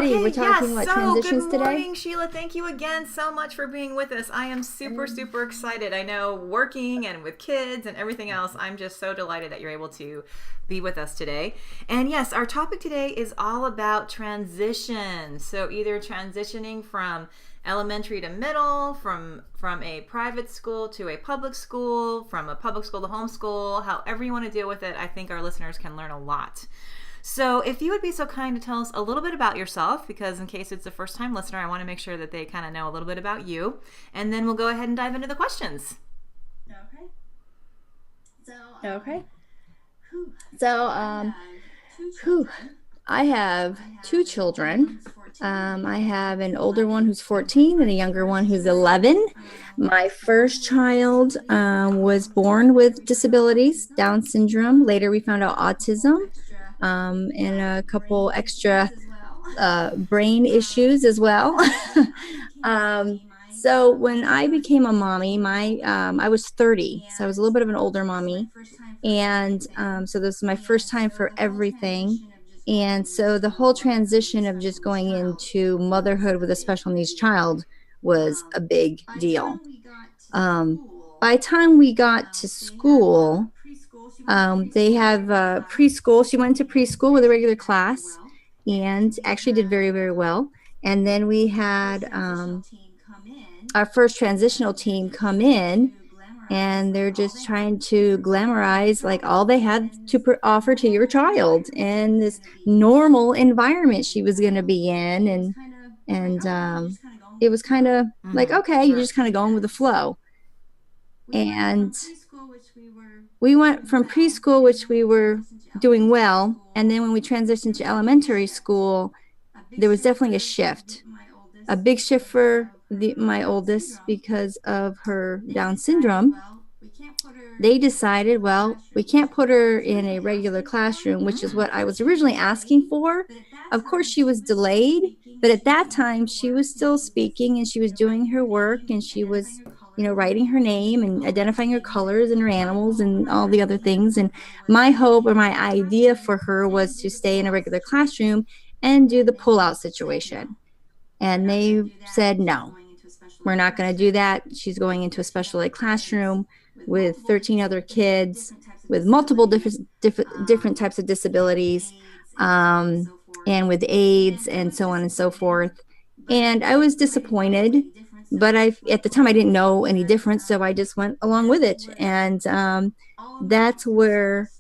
We're Okay, yes. talking about So, good transitions today. morning, Sheila. Thank you again so much for being with us. I am super, super excited. I know working and with kids and everything else, I'm just so delighted that you're able to be with us today. And yes, our topic today is all about transition. So, either transitioning from elementary to middle, from a private school to a public school, from a public school to homeschool, however you want to deal with it, I think our listeners can learn a lot. So, if you would be so kind to tell us a little bit about yourself, because in case it's a first time listener, I want to make sure that they kind of know a little bit about you, and then we'll go ahead and dive into the questions. Okay. So, Okay. whew, So, I have two whew, children. I have I two have an older one children. who's 14 I and have an older one 11. who's 14 and a My younger one first who's 11. child My was born first with child disabilities. was born Later, with we found out disabilities, autism, Down syndrome. Later, we found out and a couple autism, extra and a couple brain extra issues as well. brain issues as well. So, when I became a um, mommy, my so when my I first became a transition was mommy, a little bit I different. was 30, so I was a little And bit of an older this is my mommy, first time for and everything. so this is my first And time so for the whole everything. transition of just going And so the into whole motherhood with a transition of special just needs going child into was motherhood a with a big special needs deal. child was a big By the deal. time we got to Um, school, by the time we got to they had school, preschool. She went to they preschool with a have regular class, preschool. She went to and preschool with a she regular did very, very class well. and And we actually did very, had very well. And then we our first had transitional team come in, our first transitional and they're team just come trying in, to glamorize and like they're all just they trying had to to offer to your glamorize like child. all they had And to offer the to your whole child environment and was this going to be normal different. environment she And was going to be in. it was and kind of like, and okay, you're just kind of going it with the was kind flow. of like, okay, you're Sure. just kind of going with the And flow. we went And from preschool, which we were we went doing from well, preschool, and which then when we we were transitioned to doing elementary well, and then school, when we there transitioned to was a big elementary shift. school, A big there was shift definitely a for shift, my a oldest big shift because for of my her Down oldest syndrome. because of her They Down decided, syndrome. well, we can't put her They in a decided, regular well, we classroom, which can't is put what I her was in a originally regular asking for. classroom, which is what I was She was originally asking delayed, for. but at that Of course, time she she was was still delayed, speaking but and at she was that doing time, her she work was and still she was, speaking and she was doing writing her her work name and and she identifying was, her colors and writing her name the and colors identifying her and colors and her coming animals home and from all the her other camp things. for And her was my hope or being in my a idea classroom for her and was to do the stay in a pull-out regular classroom situation. and do the And pull-out they said no, situation. we're And not going they to do that. said, She's no, going into a special we're ed not going to do classroom that. She's going into a where she special has ed kids classroom with with multiple 13 other kids different types of with multiple disabilities, different types of and disabilities, AIDS and so on and so forth. and with AIDS And I and was so on and so disappointed, forth. but And I was I didn't know disappointed, any different, so I but just at went the time I along didn't know any and different, so I just went along with that's it. where And all of my that's concerns where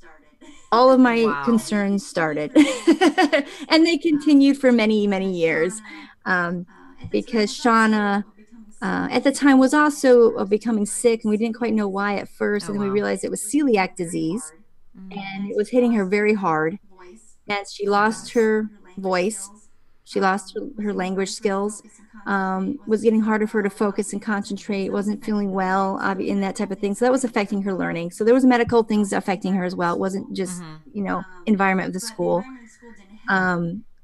all started. of my Wow. concerns Maybe started. for many years. And they continued for many, many Because years. Shauna, Um, at the time, because was also Shauna becoming sick, at the time and was also she first becoming diagnosed sick, with and we didn't quite celiac know why at disease, first, Oh, and then we wow. realized it and was it was hitting celiac her very disease, hard. and And it was she hitting her lost very her hard, voice, and she lost her her language voice. skills. She lost Was her getting language harder for her to skills. focus and concentrate. Was Wasn't getting feeling harder for her to well. focus and And concentrate. so that was Wasn't affecting feeling her learning. well So there was in that type medical of thing. things So that was affecting affecting her her learning. learning, So there was medical and things also the affecting her as environment of well. It wasn't school. just Mm-hmm. environment of the But the school. environment of school didn't help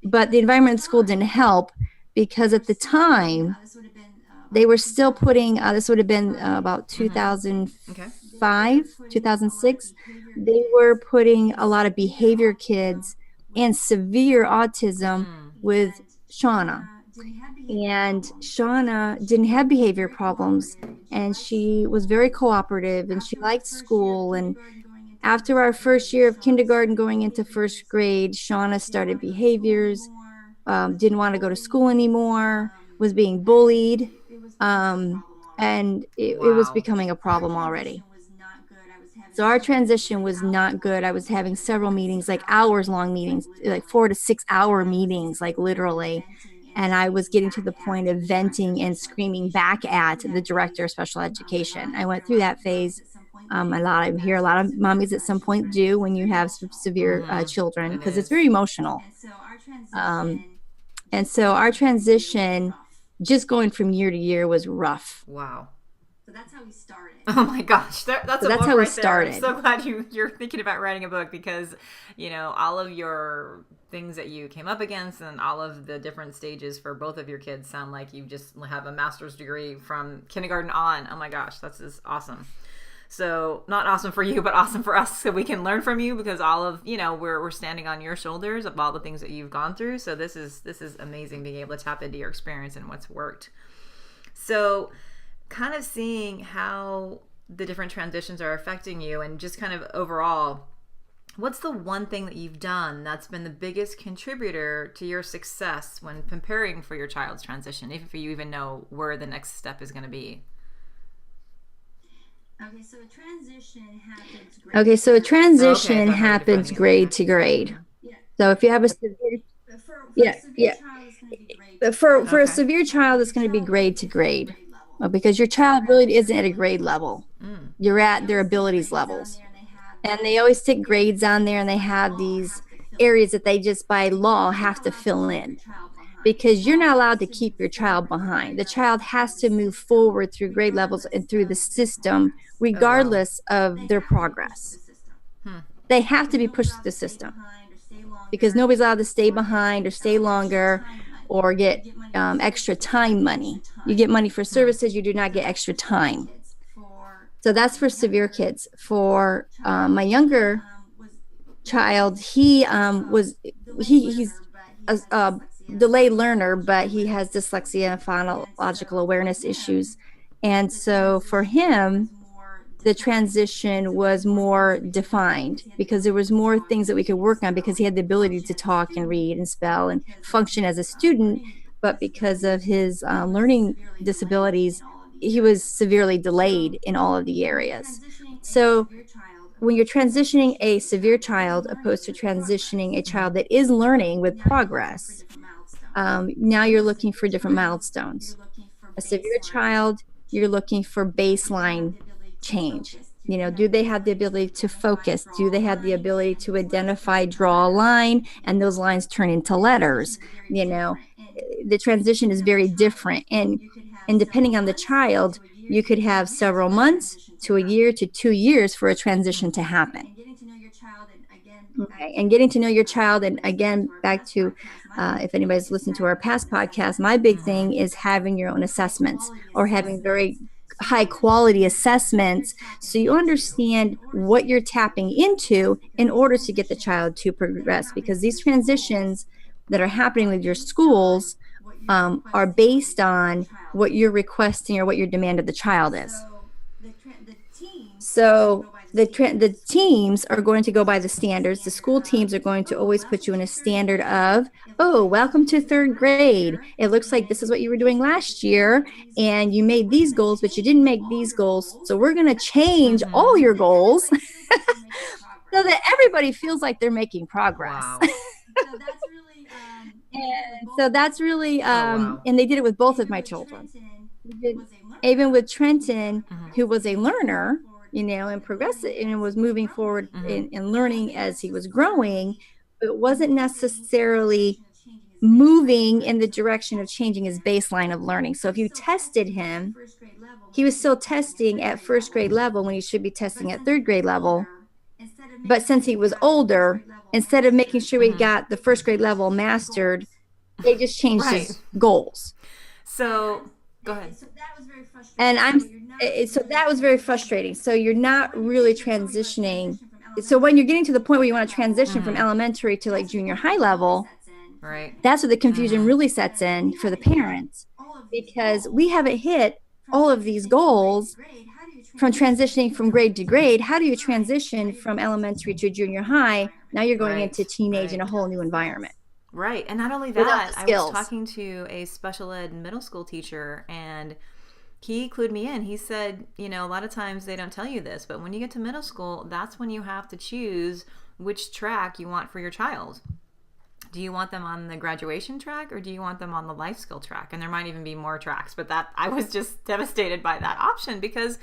But the because at the environment of school didn't time help because they were at the still putting, time this would have been they about were still putting, this would have been 2005, about Mm-hmm. Okay. they were 2005, putting a lot of 2006. behavior They were kids putting and a lot of severe behavior autism kids and with severe Shauna. autism Mm. with And Shauna. Shauna didn't have behavior And problems. Shauna She didn't have was behavior very problems, cooperative and she and liked she was very school. And cooperative, and she after our liked first year of school. And kindergarten going into after our first first grade, year of Shauna kindergarten started going into first behaviors, grade, Shauna didn't started want to go to school behaviors, anymore, was didn't being want to go to school bullied, anymore, was being and bullied, it was becoming a um, problem already. and it was Wow. becoming a Our problem already. transition was not good. I was having So our several meetings, transition like was hours not long good. I was meetings, having like several 4 to meetings, like 6 hour hours long meetings, like meetings, like literally. 4 to 6 hour And I was meetings, getting to like the point of literally. venting and And I was screaming getting to back the point at of the director of venting and special screaming education. back I went at through the that director of phase, special like a education. lot I of went through that moms phase. at some point A do lot, I hear a lot of severe mommies at some point children do because when it's you very have emotional. severe Mm-hmm. children, It because it's very is. emotional. And so our Um, transition, and just so going our from year to year, was transition, rough. just going from year to year, was rough. Wow. So that's how we started. Oh my gosh, that's So a that's book how we right there. I'm started. so glad you're thinking about writing a book because all of your things that you came up against and all of the different stages for both of your kids sound like you just have a master's degree from kindergarten on. Oh my gosh, that's just awesome. So not awesome for you, but awesome for us, so we can learn from you, because all of, we're standing on your shoulders of all the things that you've gone through. So this is amazing, being able to tap into your experience and what's worked. So kind of seeing how the different transitions are affecting you, and just kind of overall, what's the one thing that you've done that's been the biggest contributor to your success when preparing for your child's transition, if you even know where the next step is going to be? Okay, so a transition happens. Okay, so a transition Okay, so happens different. grade to grade. Yeah. So if you have a severe, For Yeah, a severe yeah. child, it's going to be great. but for a Okay. severe child, it's going to be grade to grade. Grade level. Because your child really isn't at a grade level. Mm. You're at their abilities levels. And they always stick grades on there, and they have these areas that they just by law have to fill in, because you're not allowed to keep your child behind. The child has to move forward through grade levels and through the system, regardless of their progress. They have to be pushed through the system, because nobody's allowed to stay behind or stay longer or get extra time money. You get money for services, you do not get extra time. So that's for severe kids. For my younger child, he's a delayed learner, but he has dyslexia and phonological awareness issues. And so for him, the transition was more defined, because there was more things that we could work on, because he had the ability to talk and read and spell and function as a student. But because of his learning disabilities, he was severely delayed in all of the areas. So when you're transitioning a severe child opposed to transitioning a child that is learning with progress, now you're looking for different milestones. A severe child, you're looking for baseline change. Do they have the ability to focus? Do they have the ability to identify, draw a line, and those lines turn into letters? The transition is very different. And depending on the child, you could have several months to a year to 2 years for a transition to happen. Okay. And getting to know your child, and again, back to if anybody's listened to our past podcast, my big thing is having your own assessments, or having very high quality assessments, so you understand what you're tapping into in order to get the child to progress. Because these transitions that are happening with your schools are based on what you're requesting or what your demand of the child is. So the teams are going to go by the standards. The school teams are going to always put you in a standard of, oh, welcome to third grade. It looks like this is what you were doing last year, and you made these goals, but you didn't make these goals. So we're going to change all your goals so that everybody feels like they're making progress. Wow. So that's really, wow. And they did it with both of my children. Even with Trenton, who was a learner, and progressive, and was moving forward in learning as he was growing, but wasn't necessarily moving in the direction of changing his baseline of learning. So if you tested him, he was still testing at first grade level when he should be testing at third grade level. But since he was older, instead of making sure we got the first grade level mastered, they just changed his goals. So go ahead. So that was very frustrating. And that was very frustrating. So you're not really transitioning. So when you're getting to the point where you want to transition from elementary to like junior high level, Right. that's where the confusion really sets in for the parents, because we haven't hit all of these goals from transitioning from grade to grade. How do you transition from elementary to junior high? Now you're going into teenage in a whole new environment. Right. And not only Without that, the I skills. was talking to a special ed middle school teacher, and he clued me in. He said, a lot of times they don't tell you this, but when you get to middle school, that's when you have to choose which track you want for your child. Do you want them on the graduation track, or do you want them on the life skill track? And there might even be more tracks, but that I was just devastated by that option, because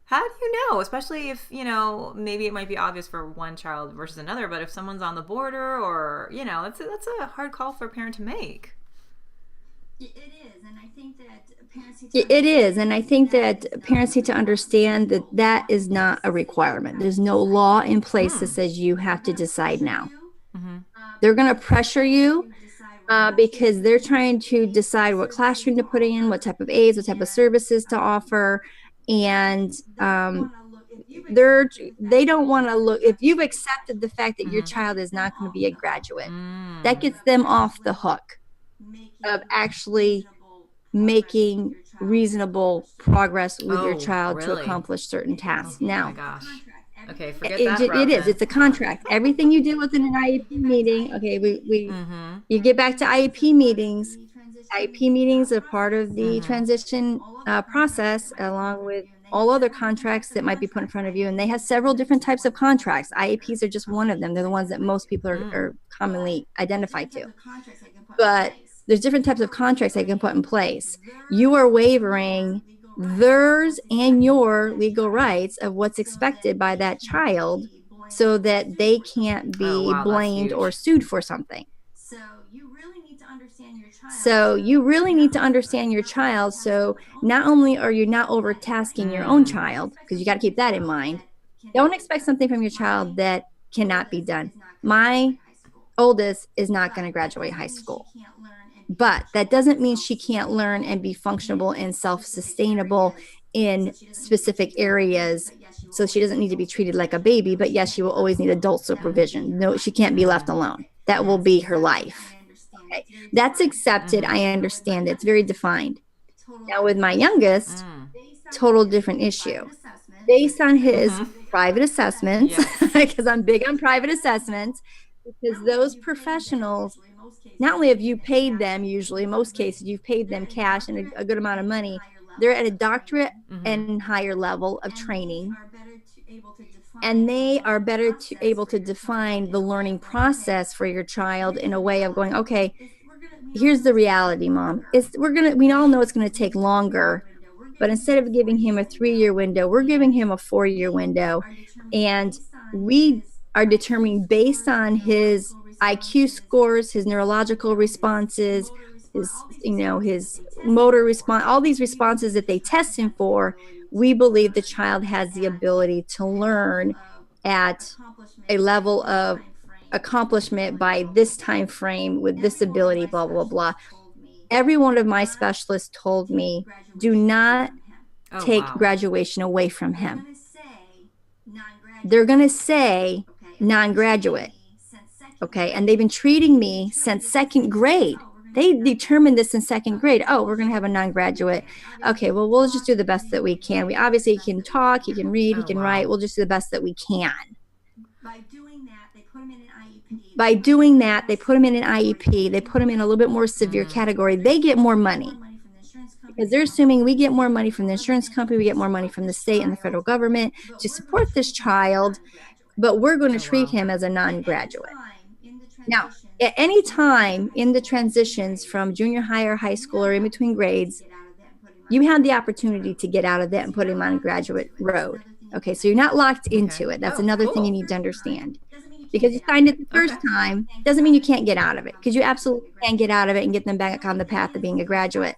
how do you know, especially if, maybe it might be obvious for one child versus another, but if someone's on the border, or, that's a hard call for a parent to make. It is, and I think that parents need It is, and I think that parents need to understand that that is not a requirement. There's no law in place that says you have to decide now. They're going to pressure you because they're trying to decide what classroom to put in, what type of aids, what type of services to offer, and they don't want to look, if you've accepted the fact that your child is not going to be a graduate, that gets them off the hook of actually making reasonable progress with your child to really? accomplish certain tasks. Oh my Now, gosh. Okay, forget that route it is. then. It's a contract. Everything you do within an IEP meeting, okay, you get back to IEP meetings. IEP meetings are part of the transition process, along with all other contracts that might be put in front of you. And they have several different types of contracts. IEPs are just one of them. They're the ones that most people are commonly identified to. But there's different types of contracts they can put in place. You are wavering theirs and your legal rights of what's expected by that child so that they can't be Oh, wow, that's blamed huge. or sued for something. So you really need to understand your child. So you really need to understand your child. So not only are you not overtasking your own child, because you got to keep that in mind, don't expect something from your child that cannot be done. My oldest is not going to graduate high school, but that doesn't mean she can't learn and be functional and self-sustainable in specific areas. So she doesn't need to be treated like a baby, but yes, she will always need adult supervision. No, she can't be left alone. That will be her life. Okay. That's accepted. I understand. It's very defined. Now with my youngest, total different issue. Based on his private assessments, because I'm big on private assessments, because those professionals, not only have you paid them, usually in most cases you've paid them cash and a good amount of money, they're at a doctorate and higher level of training, and they are better able to define the learning process for your child in a way of going, okay, here's the reality, Mom. We all know it's going to take longer, but instead of giving him a 3-year window, we're giving him a 4-year window, and we are determining based on his IQ scores, his neurological responses, his motor response, all these responses that they test him for. We believe the child has the ability to learn at a level of accomplishment by this time frame with this ability, blah, blah, blah. Every one of my specialists told me, do not take graduation away from him. They're going to say non-graduate. Okay. And they've been treating me since second grade. They determined this in second grade. Oh, we're going to have a non-graduate. Okay, well, we'll just do the best that we can. We obviously can talk, he can read, he can write. We'll just do the best that we can. By doing that, they put him in an IEP. By doing that, they put him in an IEP. They put him in a little bit more severe category. They get more money because they're assuming we get more money from the insurance company. We get more money from the state and the federal government to support this child, but we're going to treat him as a non-graduate. Now, at any time in the transitions from junior high or high school or in between grades, you have the opportunity to get out of that and put him on a graduate road. Okay, so you're not locked into it. That's another thing you need to understand. Because you signed it the first time doesn't mean you can't get out of it, because you absolutely can get out of it and get them back on the path of being a graduate.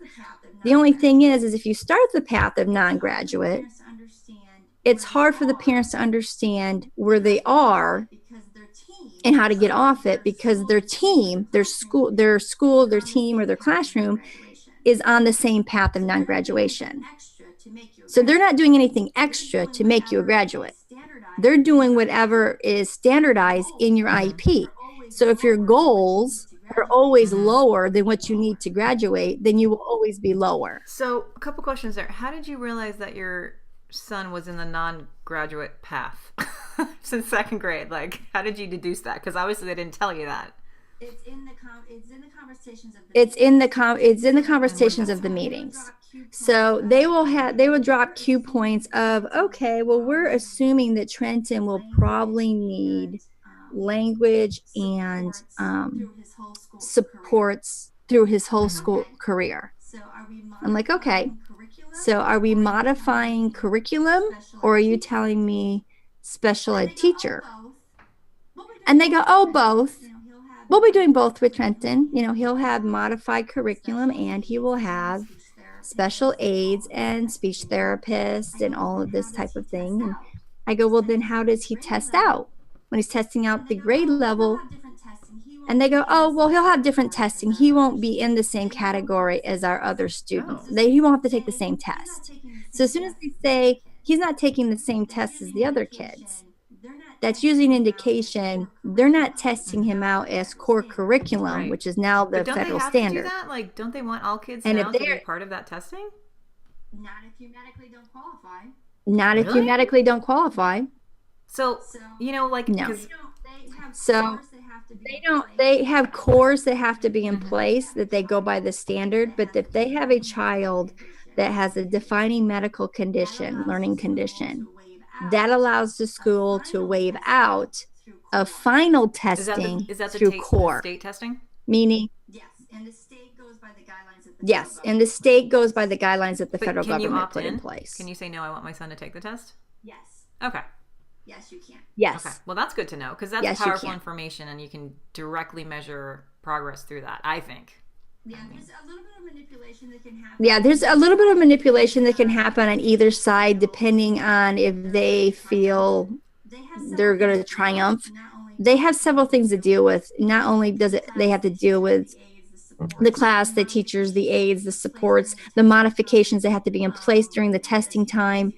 The only thing is if you start the path of non-graduate, it's hard for the parents to understand where they are and how to get off it, because their team, their school, their team, or their classroom is on the same path of non-graduation. So they're not doing anything extra to make you a graduate. They're doing whatever is standardized in your IEP. So if your goals are always lower than what you need to graduate, then you will always be lower. So a couple questions there. How did you realize that your son was in the non-graduate path since second grade? Like, how did you deduce that? Because obviously they didn't tell you that. It's in the conversations of the it's in the conversations of the meetings. So they will drop cue points of, okay, well, we're assuming that Trenton will probably need language and supports through his whole school career. I'm like, okay, so are we modifying curriculum, or are you telling me special ed teacher? And they go, oh, both. We'll be doing both with Trenton. He'll have modified curriculum and he will have special aids and speech therapists and all of this type of thing. And I go, well, then how does he test out when he's testing out the grade level? And they go, oh, well, he'll have different testing. He won't be in the same category as our other students. He won't have to take the same test. So as soon as they say he's not taking the same tests as the other kids. That's usually an indication they're not testing him out as core curriculum, Right. which is now But the don't they federal have to do standard. that? Like, don't they want all kids And if now to be they're part of that testing? Not if you medically don't qualify. not if you Really? medically don't qualify. So, So like, No. because they have So, courses that have to be They in don't, place. they have cores that have to be in Mhm. place that they go by the standard, but if they have a child that has a defining medical condition, learning condition, that allows the school to waive out a final testing is that through the core, state testing? meaning, Yes, and the state goes by the guidelines that the yes, federal and the government state goes by the guidelines that the But federal can you government opt put in in? place. Can you say no? I want my son to take the test. Yes, Okay. yes, you can. Yes. Okay. Well, that's good to know because that's Yes, you powerful can. information, and you can directly measure progress through that. I think. Yeah, there's a little bit of manipulation that can happen. Yeah, there's a little bit of manipulation that can happen on either side depending on if they feel They have several they're going to things triumph. not only They have several things to deal with. Not only does it, they have to deal with the class, the teachers, the aides, the supports, the modifications that have to be in place during the testing time.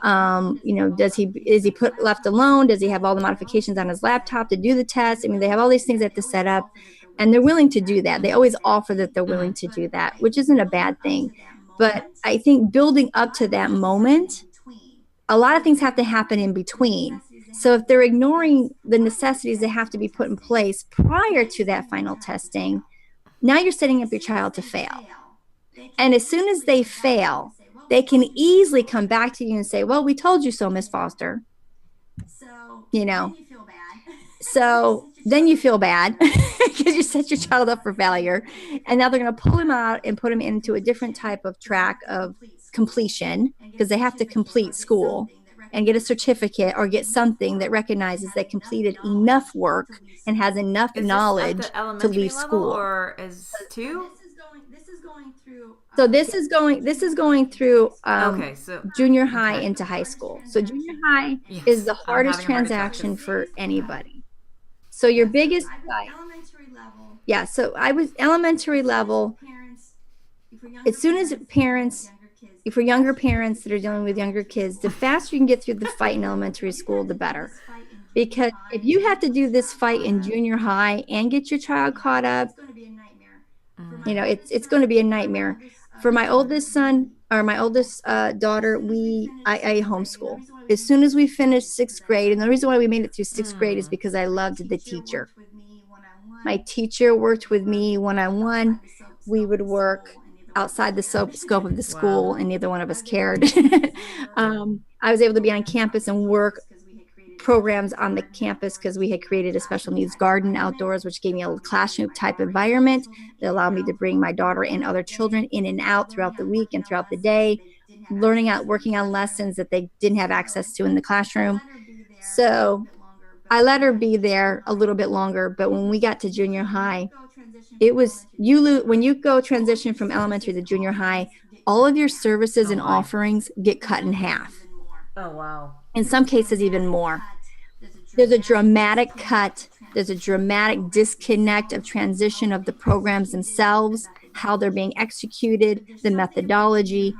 Is he put left alone? Does he have all the modifications on his laptop to do the test? I mean, they have all these things they have to set up, and they're willing to do that. They always offer that they're willing to do that, which isn't a bad thing. But I think building up to that moment, a lot of things have to happen in between. So if they're ignoring the necessities that have to be put in place prior to that final testing, now you're setting up your child to fail. And as soon as they fail, they can easily come back to you and say, well, we told you so, Miss Foster. You know, so then you feel bad because you set your child up for failure. And now they're going to pull him out and put him into a different type of track of completion because they have to complete school and get a certificate or get something that recognizes they completed enough work and has enough Is knowledge this at the to elementary leave level school. or is two? This is going through. So this is going through Okay, so junior high Okay. into high school. So junior high Yes, is the I'm hardest having a heart attack. transaction for anybody. So your biggest fight, Elementary level. yeah. So I was elementary level. Parents, As soon as parents, for younger parents that are dealing with younger kids, the faster you can get through the fight in elementary school, the better. Because if you have to do this fight in junior high and get your child caught up, It's going to be a nightmare. you know, it's going to be a nightmare. For my oldest son or my oldest daughter, I homeschool. As soon as we finished sixth grade, and the reason why we made it through sixth grade is because I loved the teacher. My teacher worked with me one-on-one. We would work outside the scope of the school, and neither one of us cared. I was able to be on campus and work programs on the campus because we had created a special needs garden outdoors, which gave me a classroom type environment that allowed me to bring my daughter and other children in and out throughout the week and throughout the day, working on lessons that they didn't have access to in the classroom. So I let her be there a little bit longer, but when we got to junior high, it was when you go transition from elementary to junior high, all of your services and offerings get cut in half. Oh wow. In some cases, even more. There's a dramatic cut. There's a dramatic disconnect of transition of the programs themselves, how they're being executed, the methodology.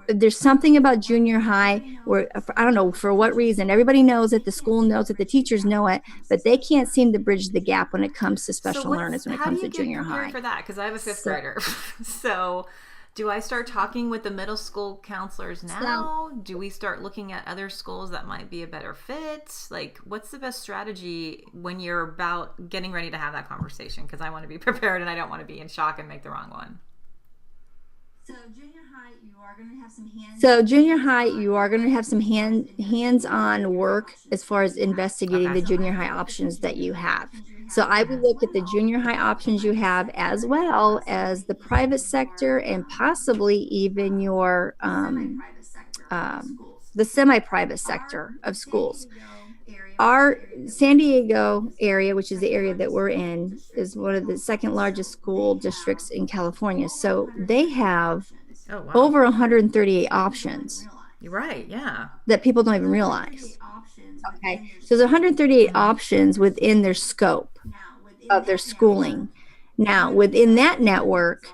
There's something about junior high where, I don't know for what reason, everybody knows it, the school knows it, the teachers know it, but they can't seem to bridge the gap when it comes to special learners, when it comes to junior high. How do you get prepared for that? Because I have a fifth grader. So do I start talking with the middle school counselors now? Do we start looking at other schools that might be a better fit? Like, what's the best strategy when you're about getting ready to have that conversation? Because I want to be prepared and I don't want to be in shock and make the wrong one. So junior high, you are going to have some hands. So junior high, you are going to have some hands-on work as far as investigating the junior high options that you have. So I would look at the junior high options you have as well as the private sector and possibly even your the semi-private sector of schools. Our San Diego area, which is the area that we're in, is one of the second largest school districts in California. So they have over 138 options. You're right, yeah. That people don't even realize. Okay, so there's 138 options within their scope of their schooling. Now, within that network,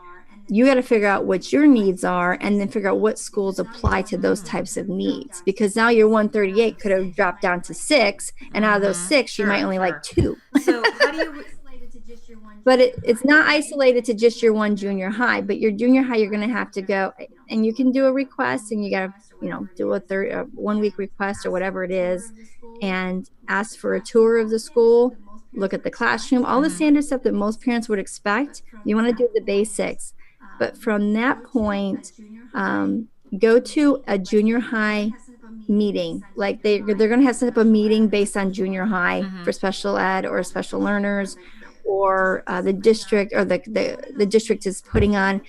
You got to figure out what your needs are and then figure out what schools apply to those types of needs, because now your 138 could have dropped down to 6, and out of those 6 you Sure, might only like sure. 2. So how do you? Isolated to just your one But junior it's high. not isolated to just your one junior high, but your junior high you're going to have to go, and you can do a request, and you got to do a 1 week request or whatever it is, and ask for a tour of the school, look at the classroom, all the standard stuff that most parents would expect. You want to do the basics, but from that point, um, go to a junior high meeting. Like they're going to have set up a meeting based on junior high for special ed or special learners, or the district, or the district is putting on.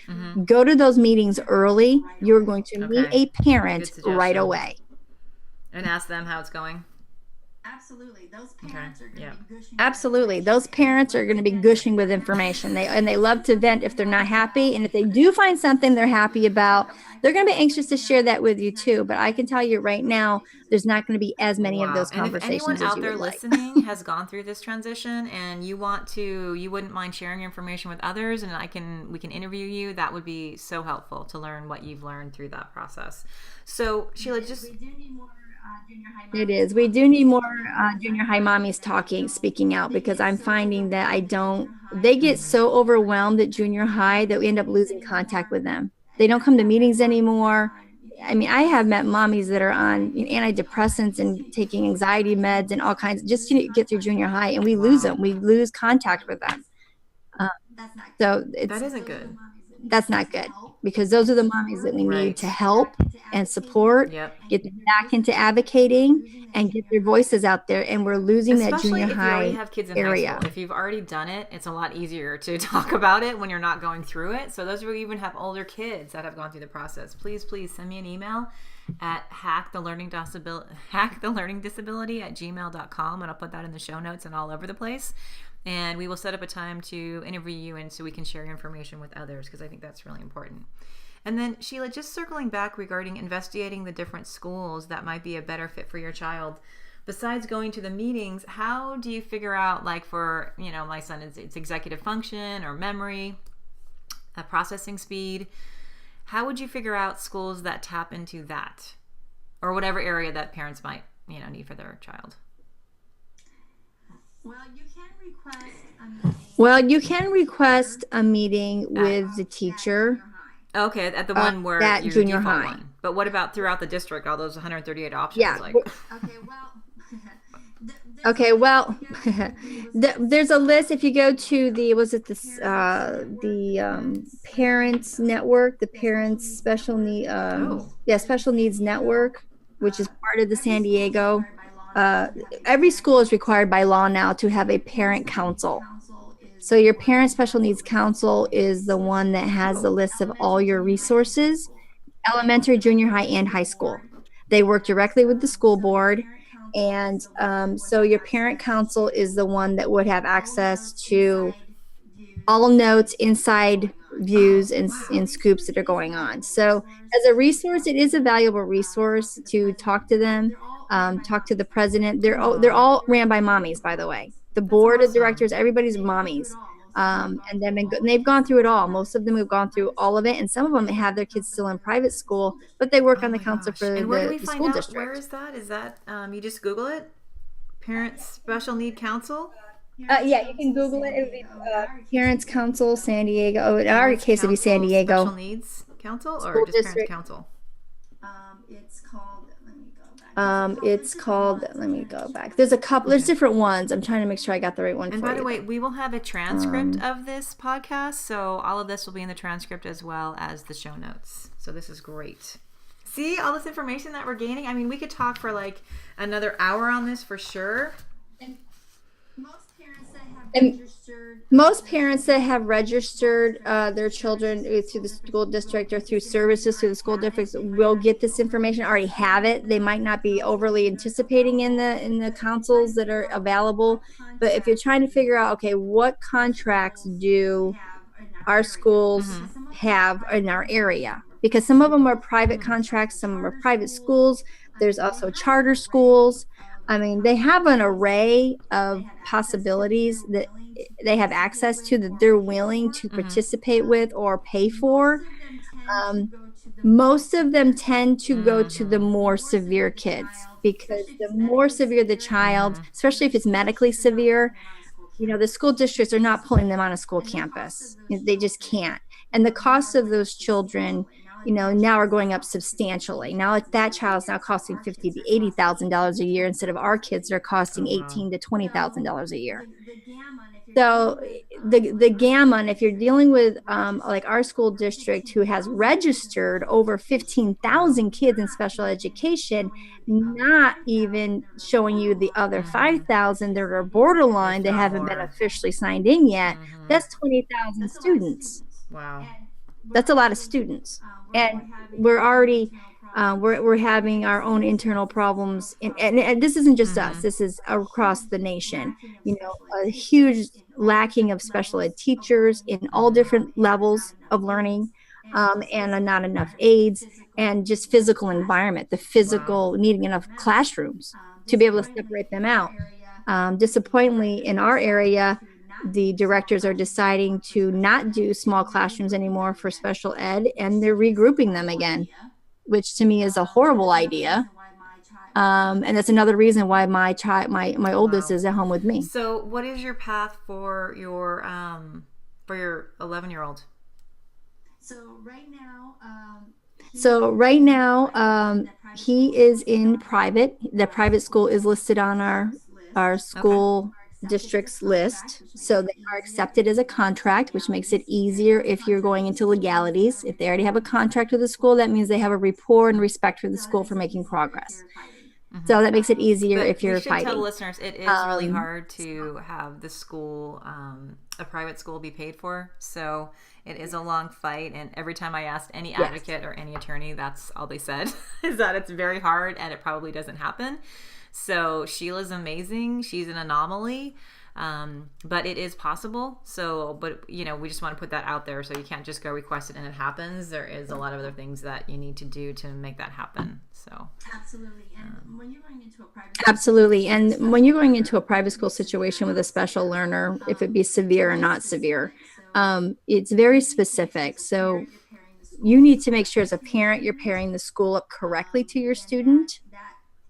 Go to those meetings early. You're going to meet Okay. a parent Good right suggestion. away. And ask them how it's going. Absolutely. Those parents are going to Yeah. be gushing. Absolutely. Those parents are going to be gushing with information. They love to vent if they're not happy. And if they do find something they're happy about, they're going to be anxious to share that with you too. But I can tell you right now, there's not going to be as many of those And if anyone conversations as out you there would like. listening has gone through this transition and you wouldn't mind sharing your information with others, and we can interview you, that would be so helpful to learn what you've learned through that process. So Sheila, just We do need more junior high. It is. We do need more junior high mommies speaking out, because I'm finding that they get so overwhelmed at junior high that we end up losing contact with them. They don't come to meetings anymore. I mean, I have met mommies that are on antidepressants and taking anxiety meds and all kinds, just to get through junior high, and we lose them. We lose contact with them. That's not So that isn't good. that's not good, because those are the mommies that we need Right. to help and support, Yep. get them back into advocating, and get their voices out there. And we're losing that Especially junior if you already high have kids in area. high school. If you've already done it, it's a lot easier to talk about it when you're not going through it. So those who even have older kids that have gone through the process, please send me an email at hackthelearningdisability at gmail.com, and I'll put that in the show notes and all over the place. And we will set up a time to interview you, and so we can share your information with others, because I think that's really important. And then Sheila, just circling back regarding investigating the different schools that might be a better fit for your child. Besides going to the meetings, how do you figure out, like for, my son, it's executive function or memory, processing speed. How would you figure out schools that tap into that, or whatever area that parents might, need for their child? Well, you can request a meeting with the teacher. Okay, at the one where at your junior default high. one. But what about throughout the district, all those 138 options? Yeah. Like, Okay, well. Okay, well, there's a list. If you go to the parents network, the parents special need, special needs network, which is part of the San Diego. Every school is required by law now to have a parent council. So your parent special needs council is the one that has the list of all your resources, elementary, junior high, and high school. They work directly with the school board. And so your parent council is the one that would have access to all notes, inside views, and scoops that are going on. So as a resource, it is a valuable resource to talk to them, talk to the president. They're all ran by mommies, by the way. The board of directors, everybody's mommies. And they've gone through it all. Most of them have gone through all of it, and some of them have their kids still in private school, but they work on the council for and where do we the find school out? district. Where is that? Is that you just Google it? Parents Special Need Council? Yeah, you can Google it. It would be Parents Council San Diego. Oh, in our case, it'd be San Council Diego. Special Needs Council, or School just district. Parents Council? It's called, Let me go back. There's a couple. There's different ones. I'm trying to make sure I got the right one And for by you. the way, we will have a transcript of this podcast, so all of this will be in the transcript as well as the show notes. So this is great. See all this information that we're gaining? I mean, we could talk for like another hour on this for sure. most parents that have And registered. most parents that have registered their children through the school district or through services through the school districts will get this information, already have it. They might not be overly anticipating in the councils that are available, but if you're trying to figure out, okay, what contracts do our schools have in our area, because some of them are private contracts, some are private schools. There's also charter schools. I mean, they have an array of possibilities that they have access to, that they're willing to participate with or pay for. Um, Most of them tend to go to the more severe kids, because the more severe the child, especially if it's medically severe, the school districts are not pulling them on a school campus. They just can't. And the costs of those children, now are going up substantially. Now that child's now costing $50,000 to $80,000 a year, instead of our kids that are costing $18,000 to $20,000 a year. So the gamma, and if you're dealing with like our school district, who has registered over 15,000 kids in special education, not even showing you the other 5,000 that are borderline, they haven't been officially signed in yet, that's 20,000 students. Wow. That's a lot of students. And we're already we're having our own internal problems, and this isn't just us, this is across the nation. A huge lacking of special ed teachers in all different levels of learning, and not enough aides, and just physical environment, the physical needing enough classrooms to be able to separate them out. Disappointingly, in our area, the directors are deciding to not do small classrooms anymore for special ed, and they're regrouping them again, which to me is a horrible idea. And that's another reason why my oldest is at home with me. So, what is your path for your 11-year-old? So right now, he is in private. The private school is listed on our school district's list, so they are accepted as a contract, which makes it easier if you're going into legalities. If they already have a contract with the school, that means they have a rapport and respect for the school for making progress. So that makes it easier if you're fighting. Tell the listeners, it is really hard to have the school, a private school, be paid for. So it is a long fight. And every time I asked any advocate or any attorney, that's all they said, is that it's very hard and it probably doesn't happen. So Sheila's amazing. She's an anomaly. But it is possible. So, but we just want to put that out there. So you can't just go request it and it happens. There is a lot of other things that you need to do to make that happen. So absolutely. And when you're going into a private school situation with a special learner, if it be severe or not severe, it's very specific. So you need to make sure as a parent you're pairing the school up correctly to your student,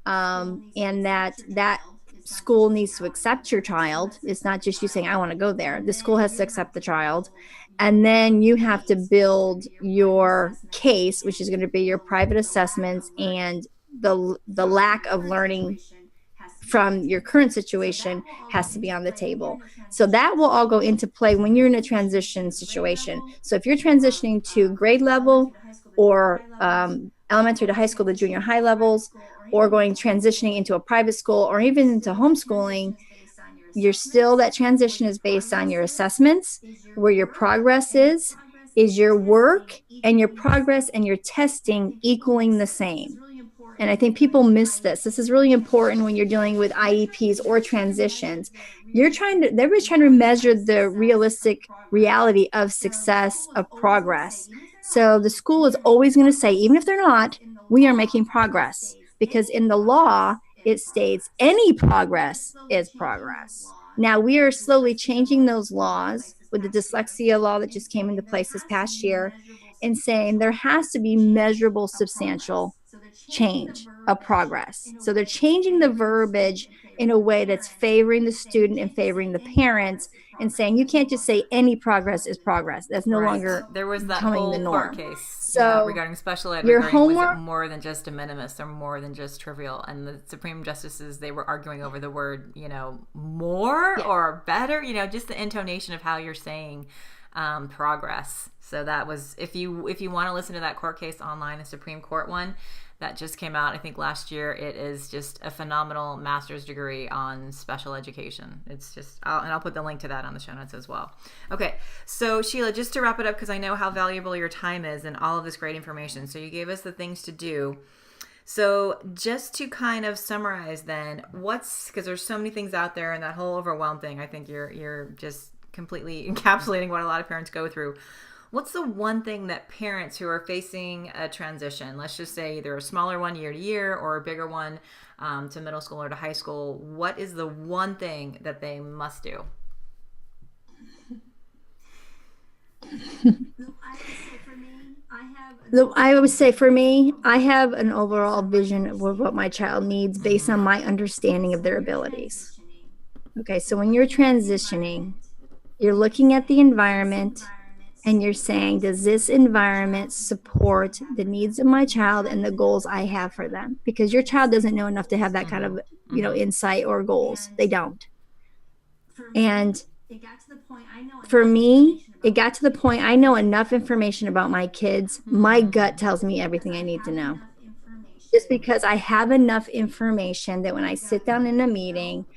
and that school needs to accept your child. It's not just you saying, I want to go there. The school has to accept the child. And then you have to build your case, which is going to be your private assessments and the lack of learning from your current situation has to be on the table. So that will all go into play when you're in a transition situation. So if you're transitioning to grade level or elementary to high school to junior high levels, or transitioning into a private school or even into homeschooling, that transition is based on your assessments, where your progress is your work and your progress and your testing equaling the same. And I think people miss this. This is really important when you're dealing with IEPs or transitions. Everybody's trying to measure the realistic reality of success, of progress. So the school is always going to say, even if they're not, we are making progress. Because in the law, it states any progress is progress. Now, we are slowly changing those laws with the dyslexia law that just came into place this past year, and saying there has to be measurable, substantial change of progress. So they're changing the verbiage in a way that's favoring the student and favoring the parents, and saying you can't just say any progress is progress. That's no longer there was that becoming whole the norm. court case regarding special ed. Your homework was more than just de minimis, or more than just trivial. And the Supreme Justices, they were arguing over the word, more or better. Just the intonation of how you're saying progress. So that was, if you want to listen to that court case online, the Supreme Court one that just came out, I think last year, it is just a phenomenal master's degree on special education. It's just, I'll put the link to that on the show notes as well. Okay, so Sheila, just to wrap it up, because I know how valuable your time is and all of this great information. So you gave us the things to do. So just to kind of summarize then, because there's so many things out there, and that whole overwhelm thing, I think you're just completely encapsulating what a lot of parents go through. What's the one thing that parents who are facing a transition, let's just say either a smaller one year to year or a bigger one to middle school or to high school, what is the one thing that they must do? I would say for me, I would say for me, I have an overall vision of what my child needs based on my understanding of their abilities. Okay, so when you're transitioning, you're looking at the environment and you're saying, does this environment support the needs of my child and the goals I have for them? Because your child doesn't know enough to have that kind of, insight or goals. They don't. And it got to the point I know for me, it got to the point I know enough information about my kids. My gut tells me everything I need to know. Just because I have enough information that when I sit down in a meeting,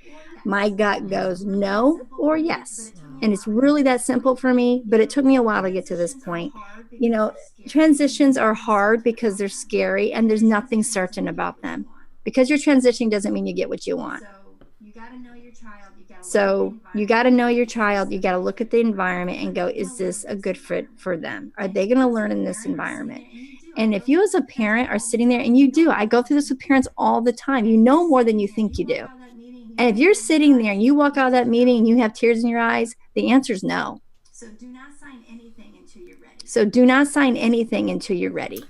my gut goes no or yes. And it's really that simple for me, but it took me a while to get to this point. Transitions are hard because they're scary and there's nothing certain about them. Because you're transitioning doesn't mean you get what you want. you got to know your child. So you got to know your child. You got to look at the environment and go, is this a good fit for them? Are they going to learn in this environment? And if you as a parent are sitting there, and you do, I go through this with parents all the time. You know more than you think you do. And if you're sitting there and you walk out of that meeting and you have tears in your eyes, the answer is no. So do not sign anything until you're ready.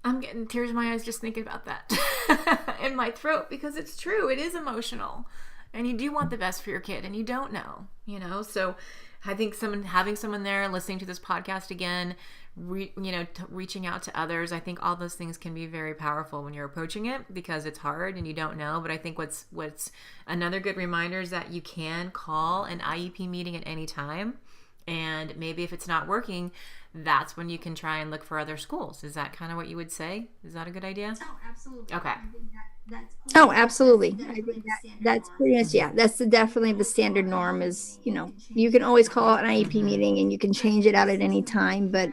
I'm getting tears in my eyes just thinking about that in my throat, because it's true. It is emotional, and you do want the best for your kid, and you don't know, So I think having someone there listening to this podcast again, reaching out to others, I think all those things can be very powerful when you're approaching it, because it's hard and you don't know. But I think what's another good reminder is that you can call an IEP meeting at any time. And maybe if it's not working, that's when you can try and look for other schools. Is that kind of what you would say? Is that a good idea? Oh, absolutely. Okay. Absolutely. I think that's pretty much, that's definitely the standard norm is, you can always call an IEP meeting and you can change it out at any time. But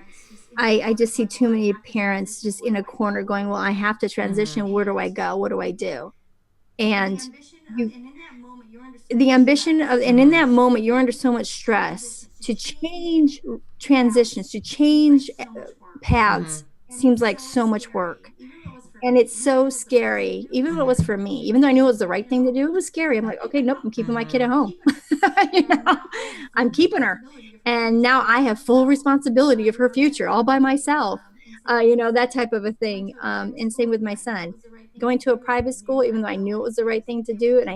I just see too many parents just in a corner going, well, I have to transition. Where do I go? What do I do? And in that moment, you're under so much stress to change transitions, to change paths, seems like so much work. And it's so scary. Even though it was for me, even though I knew it was the right thing to do, it was scary. I'm like, okay, nope, I'm keeping my kid at home. I'm keeping her. And now I have full responsibility of her future all by myself. That type of a thing. And same with my son. Going to a private school, even though I knew it was the right thing to do, and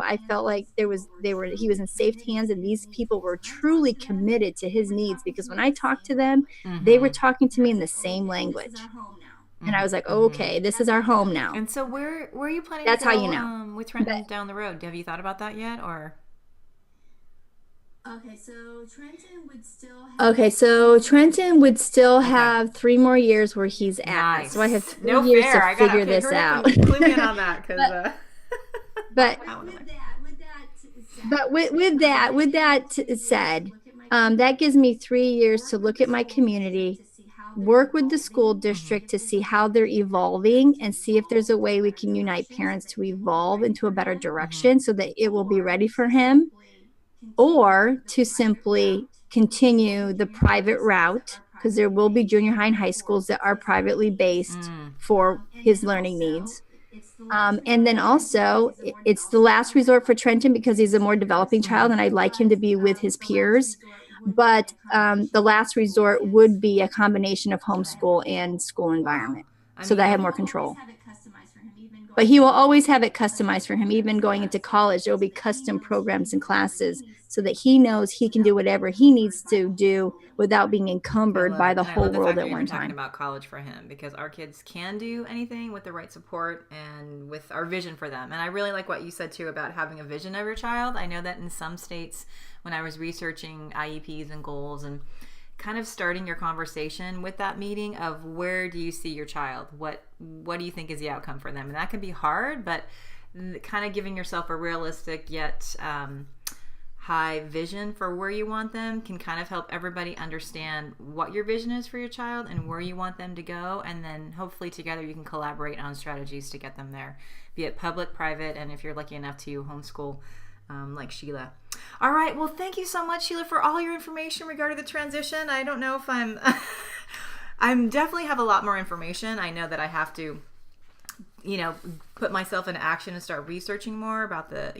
I felt like he was in safe hands, and these people were truly committed to his needs, because when I talked to them, they were talking to me in the same language. And I was like, okay, this is our home now. And so where are you planning That's to go how you know. with Trenton down the road? Have you thought about that yet, or? Okay, so Trenton would still have 3 more years where he's at. Nice. So I have 3 years to figure this out. Clue me in on that, because. But with that said, that gives me 3 years to look at my community, work with the school district to see how they're evolving, and see if there's a way we can unite parents to evolve into a better direction so that it will be ready for him, or to simply continue the private route, because there will be junior high and high schools that are privately based for his learning needs. And then also, it's the last resort for Trenton because he's a more developing child and I'd like him to be with his peers. But the last resort would be a combination of homeschool and school environment, so that I have more control. But he will always have it customized for him. Even going into college, there will be custom programs and classes so that he knows he can do whatever he needs to do without being encumbered by the whole world at one time. Talking about college for him, because our kids can do anything with the right support and with our vision for them. And I really like what you said too about having a vision of your child. I know that in some states, when I was researching IEPs and goals, and kind of starting your conversation with that meeting of where do you see your child? What do you think is the outcome for them? And that can be hard, but kind of giving yourself a realistic yet high vision for where you want them can kind of help everybody understand what your vision is for your child and where you want them to go. And then hopefully together you can collaborate on strategies to get them there, be it public, private, and if you're lucky enough to homeschool, like Sheila. All right. Well, thank you so much, Sheila, for all your information regarding the transition. I don't know if I'm definitely have a lot more information. I know that I have to, put myself into action and start researching more about the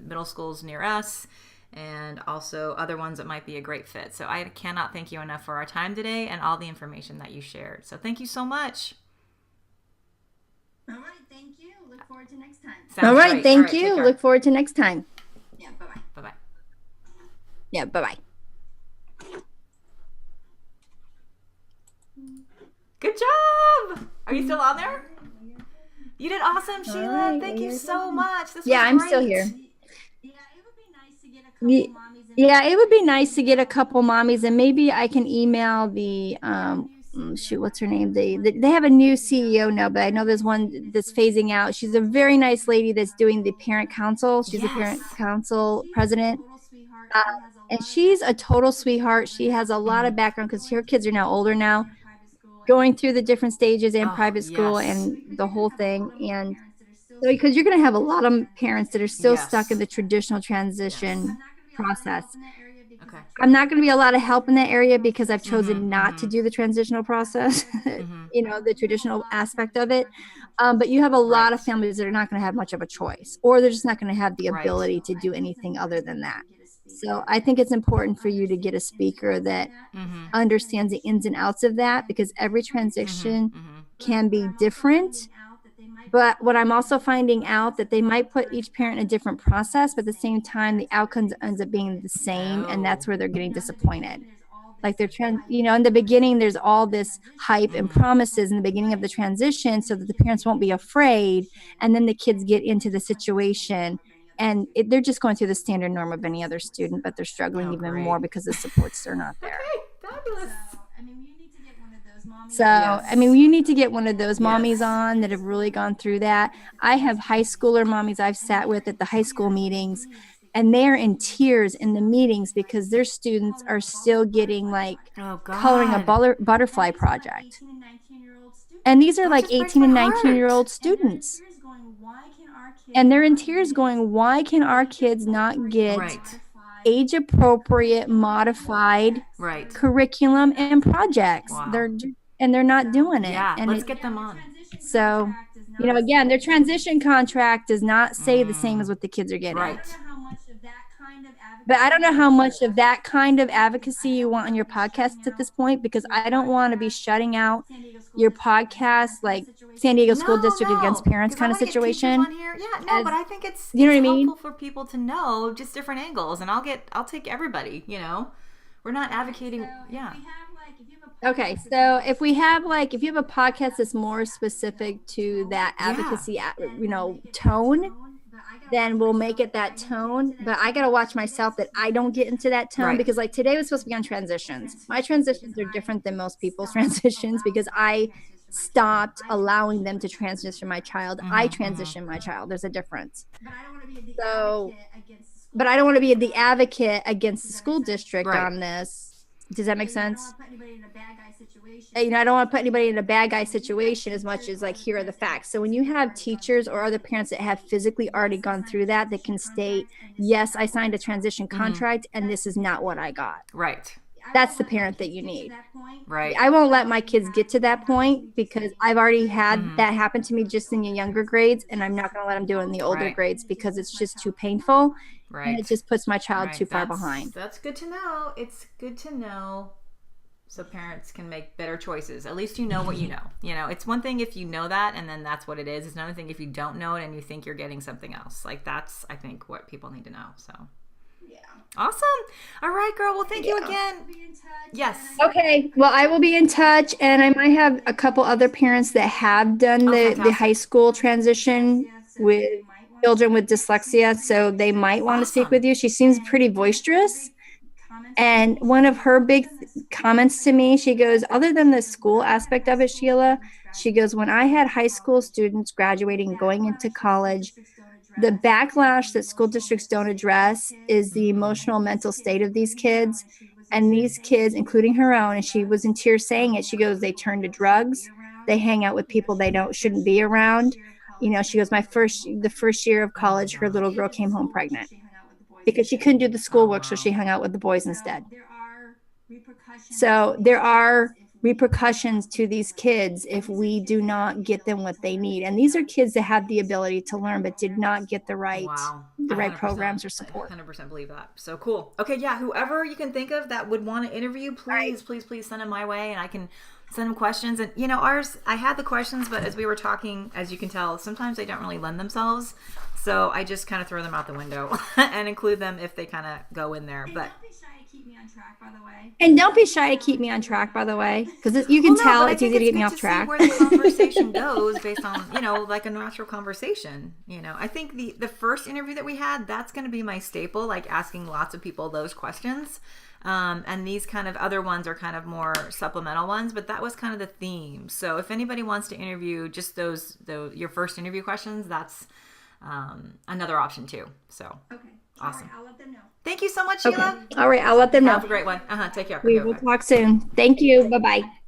middle schools near us and also other ones that might be a great fit. So I cannot thank you enough for our time today and all the information that you shared. So thank you so much. All right, thank you. Look forward to next time. Sounds All right, great. thank All right, you. take care. Look forward to next time. Yeah, bye-bye. Bye-bye. Yeah, bye-bye. Good job. Are you still on there? You did awesome, Sheila. right, Thank you you're so much. This Yeah, was I'm great. still here. Yeah, it would be nice to get a couple Ye- mommies in. Yeah, it would be nice to get a couple mommies, and maybe I can email the shoot, what's her name? They have a new CEO now, but I know there's one that's phasing out. She's a very nice lady that's doing the parent council. She's the parent Yes. council president, Total sweetheart. and she's a total sweetheart. She has a lot of background because her kids are now older now, Private school. going through the different stages in Oh, private school yes. and the whole thing. And so, because you're going to have a lot of parents that are still Yes. stuck in the traditional transition process. Okay. I'm not going to be a lot of help in that area because I've chosen not to do the transitional process, the traditional aspect of it. But you have a lot of Right. families that are not going to have much of a choice, or they're just not going to have the Right. ability to do anything other than that. So I think it's important for you to get a speaker that understands the ins and outs of that, because every transition can be different. But what I'm also finding out that they might put each parent in a different process, but at the same time, the outcomes ends up being the same, and that's where they're getting disappointed. Like in the beginning, there's all this hype and promises in the beginning of the transition so that the parents won't be afraid. And then the kids get into the situation and they're just going through the standard norm of any other student, but they're struggling Oh, even great. more because the supports are not there. Okay, fabulous. I mean, you need to get one of those mommies. So, Yes. I mean, you need to get one of those mommies Yes. on that have really gone through that. I have high schooler mommies I've sat with at the high school meetings, and they're in tears in the meetings because their students are still getting like Oh, God. coloring a butterfly project. 18 and 19-year-old students. And these are That like just breaks 18 and my heart. 19-year-old students. And they're in tears going, why can our kids not get Right. age appropriate, modified Right. curriculum and projects? Wow. They're not doing it. Yeah, And let's get them on. so, again, their transition contract does not say the same as what the kids are getting. Right. But I don't know how much of that kind of advocacy you want on your podcast at this point, because I don't want to be shutting out your podcast like San Diego School District Against Parents 'cause kind I of wanna get teachers situation. on here. Yeah, no, as- but I think it's you know it's what I mean? helpful for people to know just different angles, and I'll take everybody. We're not advocating. Yeah. Okay, so if you have a podcast that's more specific to that advocacy, tone, then we'll make it that tone. But I got to watch myself that I don't get into that tone, Right. because like today was supposed to be on transitions. My transitions are different than most people's transitions because I stopped allowing them to transition my child. I transitioned my child. There's a difference. So, but I don't want to be the advocate against the school district Right. on this. Does that make sense? I don't want to put anybody in a bad guy situation as much as like, here are the facts. So when you have teachers or other parents that have physically already gone through that can state, yes, I signed a transition contract and this is not what I got. Right. That's the parent that you need. Right. I won't let my kids get to that point because I've already had that happen to me just in the younger grades, and I'm not going to let them do it in the older Right. grades because it's just too painful. Right. And it just puts my child Right. too far That's- behind. That's good to know. It's good to know so parents can make better choices. At least you know what you know. It's one thing if you know that and then that's what it is. It's another thing if you don't know it and you think you're getting something else. Like that's, I think, what people need to know. So Yeah. awesome. All right, girl. Well, thank you again. Be in touch. Yes. Okay, well, I will be in touch, and I might have a couple other parents that have done the fantastic. high school transition with children with dyslexia, so they might want to speak Awesome. with you. She seems pretty boisterous. And one of her big comments to me, she goes, other than the school aspect of it, Sheila, she goes, when I had high school students graduating, going into college, the backlash that school districts don't address is the emotional, mental state of these kids. And these kids, including her own, and she was in tears saying it, she goes, they turn to drugs. They hang out with people they shouldn't be around. She goes, the first year of college, her little girl came home pregnant because she couldn't do the schoolwork, so she hung out with the boys instead. So there are repercussions to these kids if we do not get them what they need. And these are kids that have the ability to learn but did not get the right Wow. programs or support. I 100% believe that. So cool. Okay, yeah, whoever you can think of that would want to interview, please send them my way, and I can send them questions. And ours, I had the questions, but as we were talking, as you can tell, sometimes they don't really lend themselves. So I just kind of throw them out the window and include them if they kind of go in there. But don't be shy to keep me on track, by the way. And don't be shy to keep me on track, by the way, because you can tell it's easy to get me off track. Where the conversation goes based on, like a natural conversation. I think the first interview that we had, that's going to be my staple, like asking lots of people those questions. And these kind of other ones are kind of more supplemental ones, but that was kind of the theme. So if anybody wants to interview just your first interview questions, that's another option too. So Okay. awesome. All right, I'll let them know. Thank you so much, Sheila. All right, I'll let them know. Have a great one. Take care. We will talk soon. Thank you. Bye-bye.